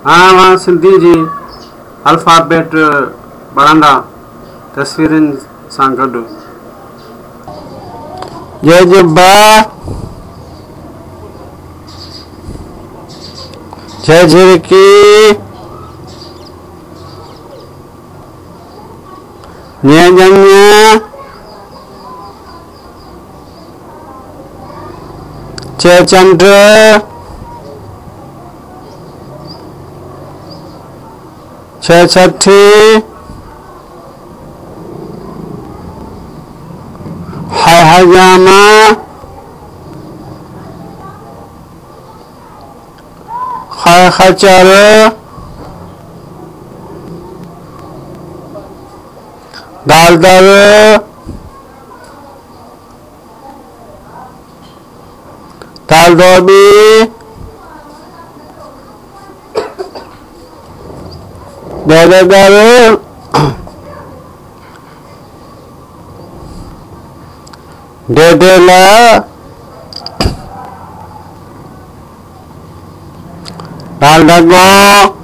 हाँ वहाँ सिंधी जी अल्फ़ाबेट पढ़ंदा तस्वीरुनि सां गॾु। जय जुब्बा जय झिरकी जय जन्या जय चंद्र जय छठी हाय हजामा हाय खचर दाल दर दाल डोबी दर डेडेला दाल डगो